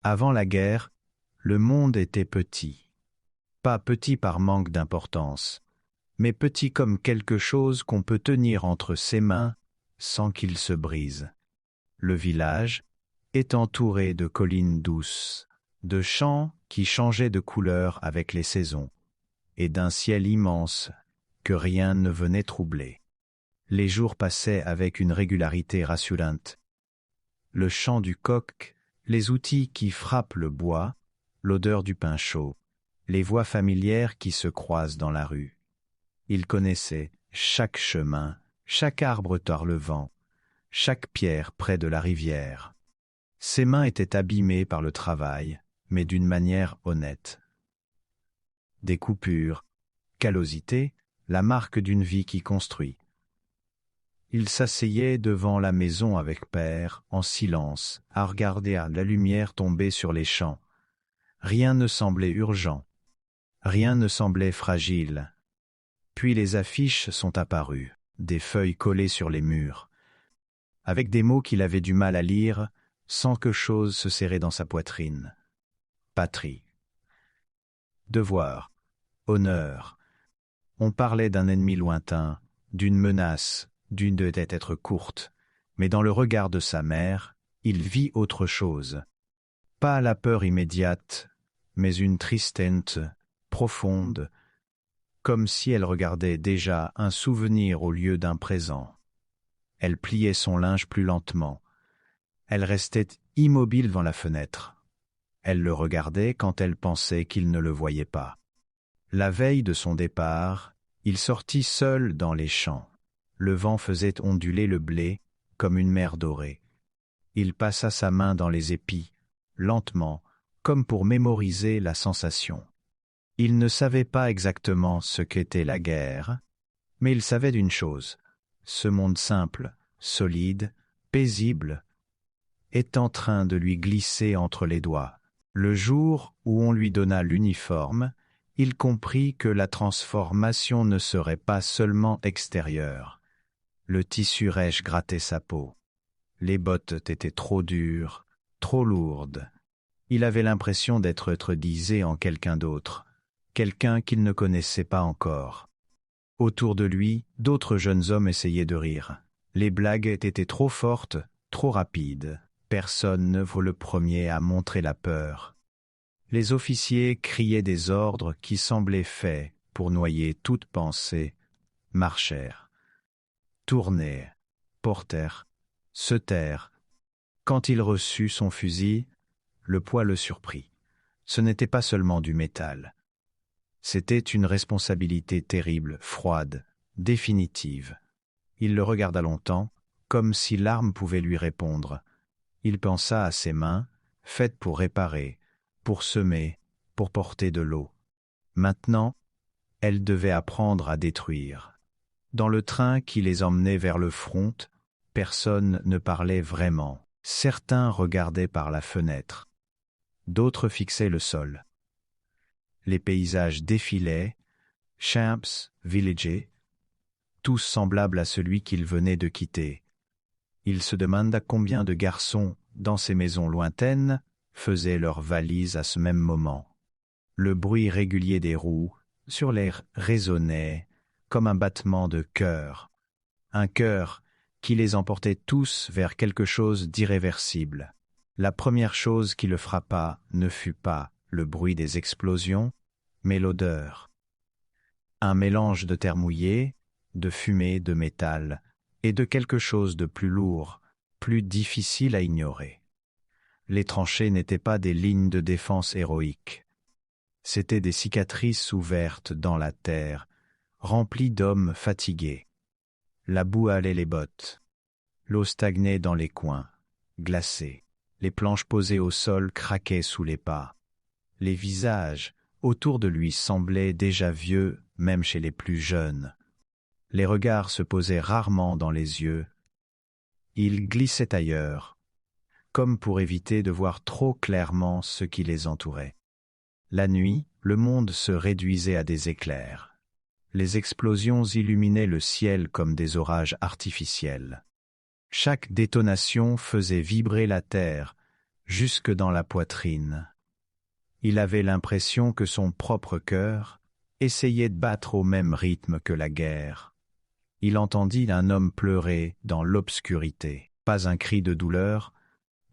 Avant la guerre, le monde était petit. Pas petit par manque d'importance, mais petit comme quelque chose qu'on peut tenir entre ses mains sans qu'il se brise. Le village est entouré de collines douces, de champs qui changeaient de couleur avec les saisons, et d'un ciel immense que rien ne venait troubler. Les jours passaient avec une régularité rassurante. Le chant du coq, les outils qui frappent le bois, l'odeur du pain chaud, les voix familières qui se croisent dans la rue. Il connaissait chaque chemin, chaque arbre tord le vent, chaque pierre près de la rivière. Ses mains étaient abîmées par le travail, mais d'une manière honnête. Des coupures, callosité, la marque d'une vie qui construit. Il s'asseyait devant la maison avec père, en silence, à regarder la lumière tomber sur les champs. Rien ne semblait urgent, rien ne semblait fragile. Puis les affiches sont apparues, des feuilles collées sur les murs, avec des mots qu'il avait du mal à lire, sans que chose se serrait dans sa poitrine. Patrie. Devoir. Honneur. On parlait d'un ennemi lointain, d'une menace, d'une devait être courte, mais dans le regard de sa mère, il vit autre chose. Pas la peur immédiate, mais une tristesse profonde, comme si elle regardait déjà un souvenir au lieu d'un présent. Elle pliait son linge plus lentement. Elle restait immobile devant la fenêtre. Elle le regardait quand elle pensait qu'il ne le voyait pas. La veille de son départ, il sortit seul dans les champs. Le vent faisait onduler le blé comme une mer dorée. Il passa sa main dans les épis, lentement, comme pour mémoriser la sensation. Il ne savait pas exactement ce qu'était la guerre, mais il savait d'une chose. Ce monde simple, solide, paisible, est en train de lui glisser entre les doigts. Le jour où on lui donna l'uniforme, il comprit que la transformation ne serait pas seulement extérieure. Le tissu rêche grattait sa peau. Les bottes étaient trop dures, trop lourdes. Il avait l'impression d'être disé en quelqu'un d'autre, quelqu'un qu'il ne connaissait pas encore. Autour de lui, d'autres jeunes hommes essayaient de rire. Les blagues étaient trop fortes, trop rapides. Personne ne vaut le premier à montrer la peur. Les officiers criaient des ordres qui semblaient faits pour noyer toute pensée, marchèrent, tournèrent, portèrent, se tairent. Quand il reçut son fusil, le poids le surprit. Ce n'était pas seulement du métal. C'était une responsabilité terrible, froide, définitive. Il le regarda longtemps, comme si l'arme pouvait lui répondre. Il pensa à ses mains, faites pour réparer, pour semer, pour porter de l'eau. Maintenant, elles devaient apprendre à détruire. Dans le train qui les emmenait vers le front, personne ne parlait vraiment. Certains regardaient par la fenêtre. D'autres fixaient le sol. Les paysages défilaient, champs, villages, tous semblables à celui qu'il venait de quitter. Il se demanda combien de garçons, dans ces maisons lointaines, faisaient leurs valises à ce même moment. Le bruit régulier des roues, sur l'air résonnait, comme un battement de cœur. Un cœur qui les emportait tous vers quelque chose d'irréversible. La première chose qui le frappa ne fut pas le bruit des explosions, mais l'odeur. Un mélange de terre mouillée, de fumée, de métal, et de quelque chose de plus lourd, plus difficile à ignorer. Les tranchées n'étaient pas des lignes de défense héroïques. C'étaient des cicatrices ouvertes dans la terre, remplies d'hommes fatigués. La boue halait les bottes. L'eau stagnait dans les coins, glacée. Les planches posées au sol craquaient sous les pas. Les visages autour de lui semblaient déjà vieux, même chez les plus jeunes. Les regards se posaient rarement dans les yeux. Ils glissaient ailleurs, comme pour éviter de voir trop clairement ce qui les entourait. La nuit, le monde se réduisait à des éclairs. Les explosions illuminaient le ciel comme des orages artificiels. Chaque détonation faisait vibrer la terre, jusque dans la poitrine. Il avait l'impression que son propre cœur essayait de battre au même rythme que la guerre. Il entendit un homme pleurer dans l'obscurité, pas un cri de douleur,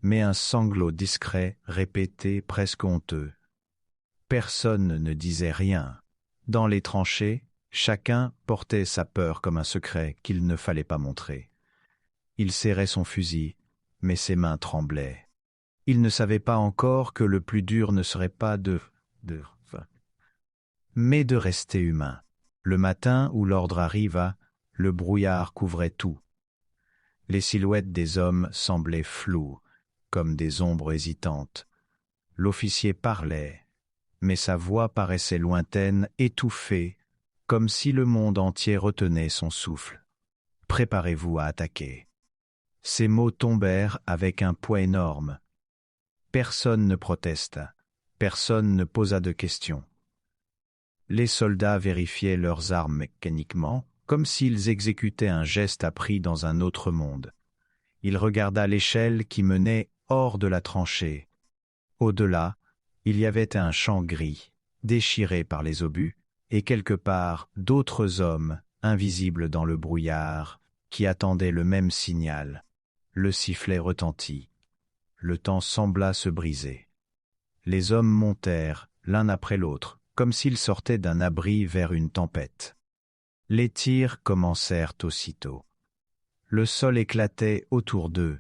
mais un sanglot discret, répété, presque honteux. Personne ne disait rien. Dans les tranchées, chacun portait sa peur comme un secret qu'il ne fallait pas montrer. Il serrait son fusil, mais ses mains tremblaient. Il ne savait pas encore que le plus dur ne serait pas mais de rester humain. Le matin où l'ordre arriva, le brouillard couvrait tout. Les silhouettes des hommes semblaient floues, comme des ombres hésitantes. L'officier parlait, mais sa voix paraissait lointaine, étouffée, comme si le monde entier retenait son souffle. « Préparez-vous à attaquer. » Ces mots tombèrent avec un poids énorme. Personne ne protesta, personne ne posa de questions. Les soldats vérifiaient leurs armes mécaniquement, comme s'ils exécutaient un geste appris dans un autre monde. Il regarda l'échelle qui menait hors de la tranchée. Au-delà, il y avait un champ gris, déchiré par les obus, et quelque part d'autres hommes, invisibles dans le brouillard, qui attendaient le même signal. Le sifflet retentit. Le temps sembla se briser. Les hommes montèrent, l'un après l'autre, comme s'ils sortaient d'un abri vers une tempête. Les tirs commencèrent aussitôt. Le sol éclatait autour d'eux.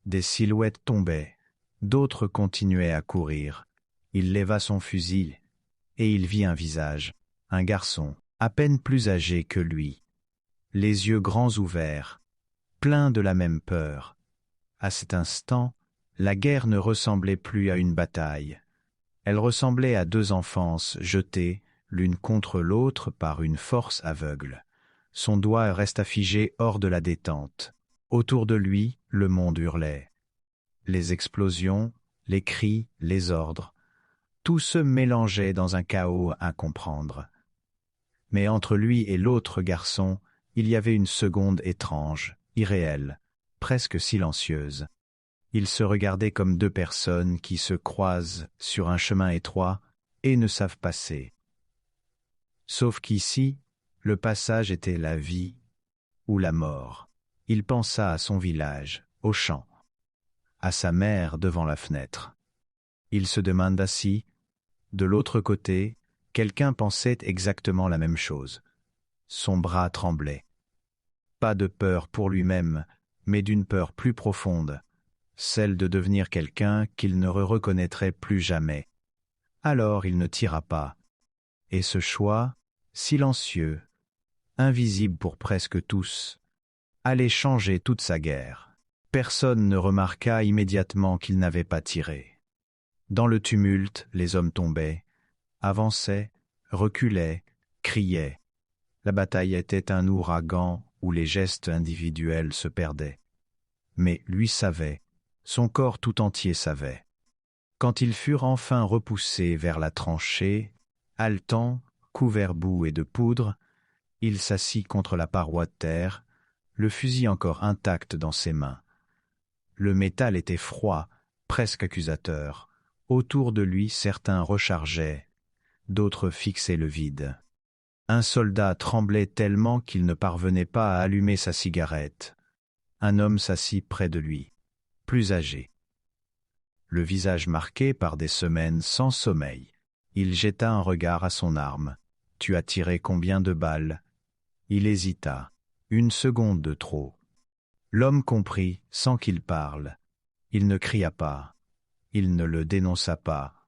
Des silhouettes tombaient. D'autres continuaient à courir. Il leva son fusil, et il vit un visage, un garçon, à peine plus âgé que lui. Les yeux grands ouverts, pleins de la même peur. À cet instant, la guerre ne ressemblait plus à une bataille. Elle ressemblait à deux enfances jetées l'une contre l'autre par une force aveugle. Son doigt resta figé hors de la détente. Autour de lui, le monde hurlait. Les explosions, les cris, les ordres, tout se mélangeait dans un chaos à comprendre. Mais entre lui et l'autre garçon, il y avait une seconde étrange, irréelle, presque silencieuse. Ils se regardaient comme deux personnes qui se croisent sur un chemin étroit et ne savent passer. Sauf qu'ici, le passage était la vie ou la mort. Il pensa à son village, au champ, à sa mère devant la fenêtre. Il se demanda si, de l'autre côté, quelqu'un pensait exactement la même chose. Son bras tremblait. Pas de peur pour lui-même, mais d'une peur plus profonde, celle de devenir quelqu'un qu'il ne reconnaîtrait plus jamais. Alors il ne tira pas. Et ce choix, silencieux, invisible pour presque tous, allait changer toute sa guerre. Personne ne remarqua immédiatement qu'il n'avait pas tiré. Dans le tumulte, les hommes tombaient, avançaient, reculaient, criaient. La bataille était un ouragan où les gestes individuels se perdaient. Mais lui savait, son corps tout entier savait. Quand ils furent enfin repoussés vers la tranchée, haletant, couvert boue et de poudre, il s'assit contre la paroi de terre, le fusil encore intact dans ses mains. Le métal était froid, presque accusateur. Autour de lui, certains rechargeaient, d'autres fixaient le vide. Un soldat tremblait tellement qu'il ne parvenait pas à allumer sa cigarette. Un homme s'assit près de lui, plus âgé. Le visage marqué par des semaines sans sommeil. Il jeta un regard à son arme. « Tu as tiré combien de balles ?» Il hésita. Une seconde de trop. L'homme comprit, sans qu'il parle. Il ne cria pas. Il ne le dénonça pas.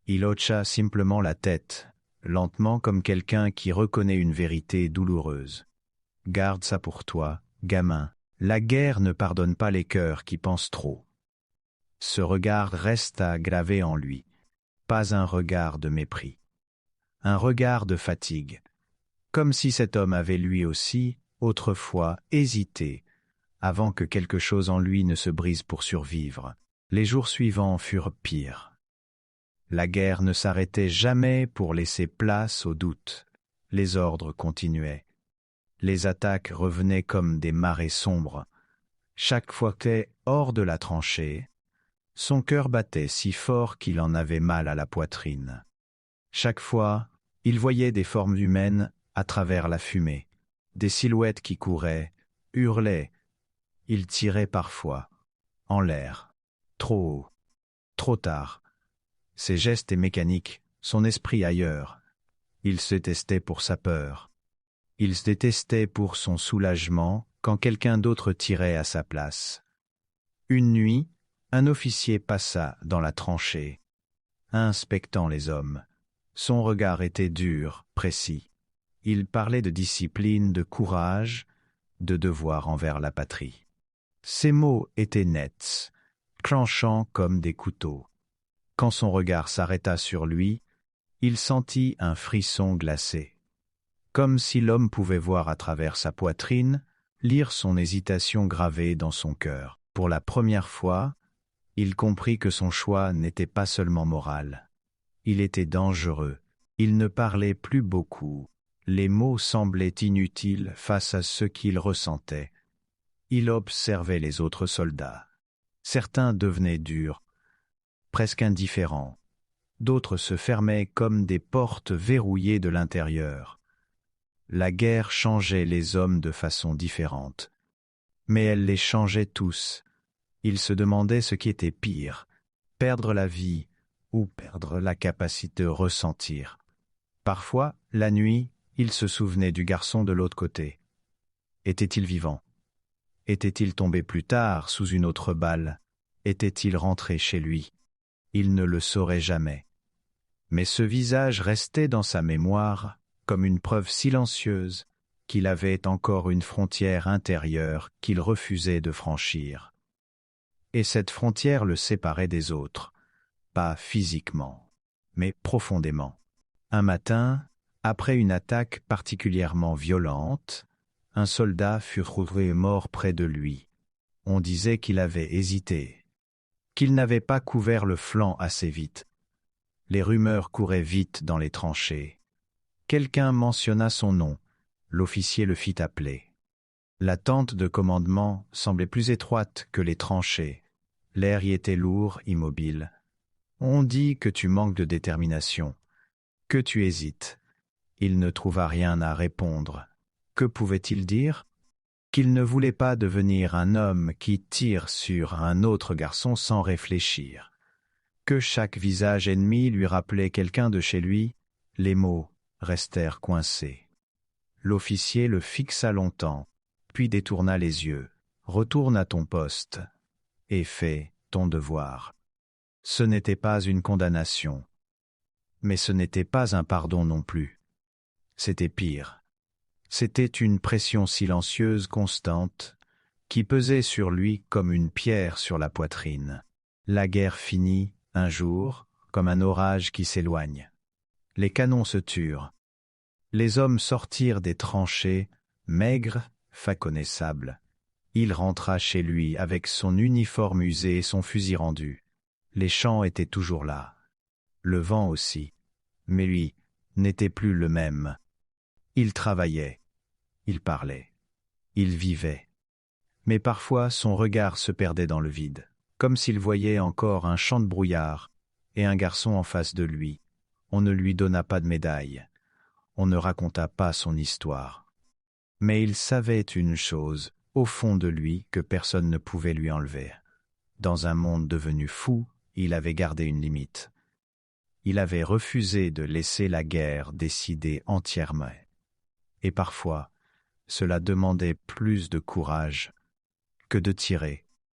Il hocha simplement la tête, lentement comme quelqu'un qui reconnaît une vérité douloureuse. « Garde ça pour toi, gamin. La guerre ne pardonne pas les cœurs qui pensent trop. » Ce regard resta gravé en lui. Pas un regard de mépris. Un regard de fatigue. Comme si cet homme avait lui aussi, autrefois, hésité, avant que quelque chose en lui ne se brise pour survivre. Les jours suivants furent pires. La guerre ne s'arrêtait jamais pour laisser place au doute. Les ordres continuaient. Les attaques revenaient comme des marées sombres. Chaque fois que, hors de la tranchée, Son cœur battait si fort qu'il en avait mal à la poitrine. Chaque fois, il voyait des formes humaines à travers la fumée, des silhouettes qui couraient, hurlaient. Il tirait parfois, en l'air, trop haut, trop tard. Ses gestes étaient mécaniques, son esprit ailleurs. Il se détestait pour sa peur. Il se détestait pour son soulagement quand quelqu'un d'autre tirait à sa place. Une nuit, un officier passa dans la tranchée, inspectant les hommes. Son regard était dur, précis. Il parlait de discipline, de courage, de devoir envers la patrie. Ses mots étaient nets, tranchants comme des couteaux. Quand son regard s'arrêta sur lui, il sentit un frisson glacé. Comme si l'homme pouvait voir à travers sa poitrine, lire son hésitation gravée dans son cœur. Pour la première fois, il comprit que son choix n'était pas seulement moral. Il était dangereux. Il ne parlait plus beaucoup. Les mots semblaient inutiles face à ce qu'il ressentait. Il observait les autres soldats. Certains devenaient durs, presque indifférents. D'autres se fermaient comme des portes verrouillées de l'intérieur. La guerre changeait les hommes de façon différente. Mais elle les changeait tous. Il se demandait ce qui était pire, perdre la vie ou perdre la capacité de ressentir. Parfois, la nuit, il se souvenait du garçon de l'autre côté. Était-il vivant? Était-il tombé plus tard sous une autre balle? Était-il rentré chez lui? Il ne le saurait jamais. Mais ce visage restait dans sa mémoire comme une preuve silencieuse qu'il avait encore une frontière intérieure qu'il refusait de franchir. Et cette frontière le séparait des autres, pas physiquement, mais profondément. Un matin, après une attaque particulièrement violente, un soldat fut retrouvé mort près de lui. On disait qu'il avait hésité, qu'il n'avait pas couvert le flanc assez vite. Les rumeurs couraient vite dans les tranchées. Quelqu'un mentionna son nom. L'officier le fit appeler. La tente de commandement semblait plus étroite que les tranchées. L'air y était lourd, immobile. On dit que tu manques de détermination, que tu hésites. Il ne trouva rien à répondre. Que pouvait-il dire? Qu'il ne voulait pas devenir un homme qui tire sur un autre garçon sans réfléchir. Que chaque visage ennemi lui rappelait quelqu'un de chez lui, les mots restèrent coincés. L'officier le fixa longtemps, puis détourna les yeux. Retourne à ton poste et fais ton devoir. Ce n'était pas une condamnation, mais ce n'était pas un pardon non plus. C'était pire. C'était une pression silencieuse constante qui pesait sur lui comme une pierre sur la poitrine. La guerre finit, un jour, comme un orage qui s'éloigne. Les canons se turent. Les hommes sortirent des tranchées, maigres, faconnaissables. Il rentra chez lui avec son uniforme usé et son fusil rendu. Les champs étaient toujours là. Le vent aussi. Mais lui n'était plus le même. Il travaillait. Il parlait. Il vivait. Mais parfois son regard se perdait dans le vide, comme s'il voyait encore un champ de brouillard et un garçon en face de lui. On ne lui donna pas de médaille. On ne raconta pas son histoire. Mais il savait une chose, au fond de lui, que personne ne pouvait lui enlever. Dans un monde devenu fou, il avait gardé une limite. Il avait refusé de laisser la guerre décider entièrement. Et parfois, cela demandait plus de courage que de tirer.